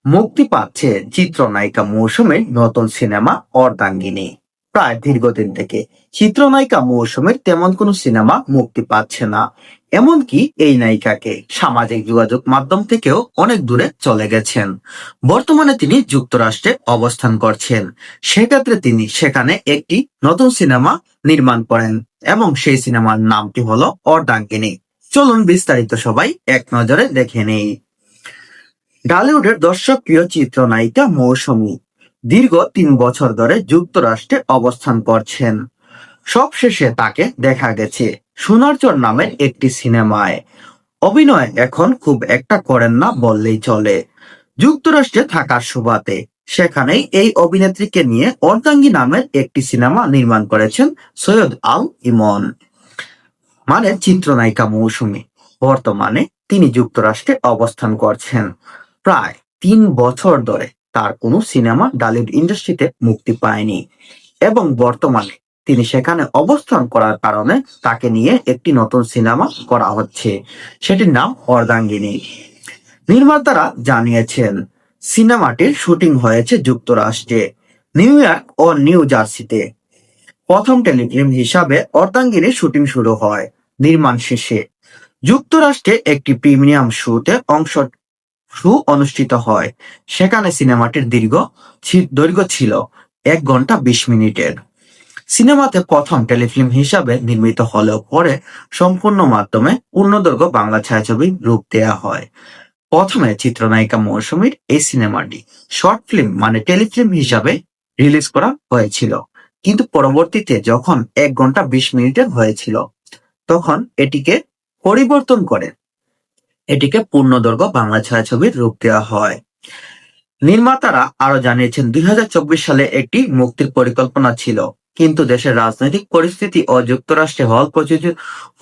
মুক্তি পাচ্ছে চিত্রনায়িকা মৌসুমীর নতুন সিনেমা অর্ধাঙ্গিনী। প্রায় দীর্ঘদিন থেকে চিত্রনায়িকা মৌসুমীর তেমন কোনো সিনেমা মুক্তি পাচ্ছে না। এমনকি এই নায়িকাকে সামাজিক যোগাযোগ মাধ্যম থেকেও অনেক দূরে চলে গেছেন। বর্তমানে তিনি যুক্তরাষ্ট্রে অবস্থান করছেন। সেক্ষেত্রে তিনি সেখানে একটি নতুন সিনেমা নির্মাণ করেন এবং সেই সিনেমার নামটি হলো অর্ধাঙ্গিনী। চলুন বিস্তারিত সবাই এক নজরে দেখে নেই। ঢালিউডের দর্শকপ্রিয় চিত্রনায়িকা মৌসুমী দীর্ঘ ৩ বছর ধরে যুক্তরাষ্ট্রে অবস্থান করছেন। সবশেষে তাকে দেখা গেছে সোনার চর নামের একটি সিনেমায়। অভিনয় এখন খুব একটা করেন না বললেই চলে। যুক্তরাষ্ট্রে থাকার সুবাদে সেখানেই এই অভিনেত্রীকে নিয়ে অর্ধাঙ্গী নামের একটি সিনেমা নির্মাণ করেছেন সৈয়দ আল ইমন, মানে চিত্রনায়িকা মৌসুমী। বর্তমানে তিনি যুক্তরাষ্ট্রে অবস্থান করছেন। প্রায় ৩ বছর ধরে তার কোনো সিনেমা ঢালিউড ইন্ডাস্ট্রিতে মুক্তি পায়নি এবং বর্তমানে তিনি সেখানে অবস্থান করার কারণে তাকে নিয়ে একটি নতুন সিনেমা করা হচ্ছে, সেটির নাম অর্ধাঙ্গিনী। নির্মাতারা জানিয়েছেন সিনেমাটির শুটিং হয়েছে যুক্তরাষ্ট্রে, নিউ ইয়র্ক ও নিউ জার্সিতে। প্রথম টেলিফিল্ম হিসাবে অর্ধাঙ্গিনীর শুটিং শুরু হয়। নির্মাণ শেষে যুক্তরাষ্ট্রে একটি প্রিমিয়াম শো অনুষ্ঠিত হয়। সেখানে সিনেমাটির দৈর্ঘ্য ছিল ১ ঘন্টা ২০ মিনিটের। সিনেমাতে প্রথম টেলিফিল্ম হিসাবে নির্মিত হলেও পরে সম্পূর্ণ মাধ্যমে পূর্ণদৈর্ঘ্য বাংলা ছায়াছবির রূপ দেয়া হয়। প্রথমে চিত্রনায়িকা মৌসুমীর এই সিনেমাটি শর্ট ফিল্ম মানে টেলিফিল্ম হিসাবে রিলিজ করা হয়েছিল, কিন্তু পরবর্তীতে যখন ১ ঘন্টা ২০ মিনিটের হয়েছিল তখন এটিকে পরিবর্তন করে এটিকে পূর্ণদৈর্ঘ্য বাংলা ছায়াছবির রূপ দেওয়া হয়। নির্মাতারা আরো জানিয়েছেন ২০২৪ সালে একটি মুক্তির পরিকল্পনা ছিল, কিন্তু দেশের রাজনৈতিক পরিস্থিতি ও যুক্তরাষ্ট্রে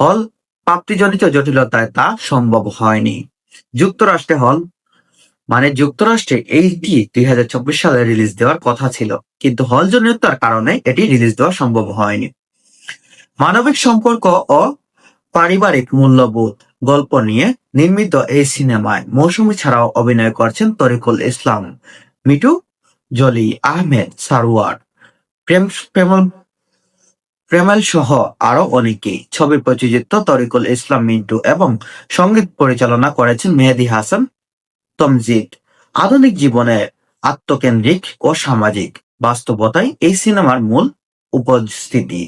হল প্রাপ্তিজনিত জটিলতায় তা সম্ভব হয়নি। যুক্তরাষ্ট্রে এইটি ২০২৪ সালে রিলিজ দেওয়ার কথা ছিল, কিন্তু হল জনিতার কারণে এটি রিলিজ দেওয়া সম্ভব হয়নি। মানবিক সম্পর্ক ও পারিবারিক মূল্যবোধ গল্প নিয়ে নির্মিত এই সিনেমায় মৌসুমী ছাড়াও অভিনয় করছেন তরিকুল ইসলাম, মিঠু, জলি আহমেদ, সারোয়ার, প্রেমাল সহ আরো অনেকেই। ছবি প্রযোজিত তরিকুল ইসলাম মিন্টু এবং সঙ্গীত পরিচালনা করেছেন মেহেদী হাসান তমজিদ। আধুনিক জীবনের আত্মকেন্দ্রিক ও সামাজিক বাস্তবতায় এই সিনেমার মূল উপস্থিতি।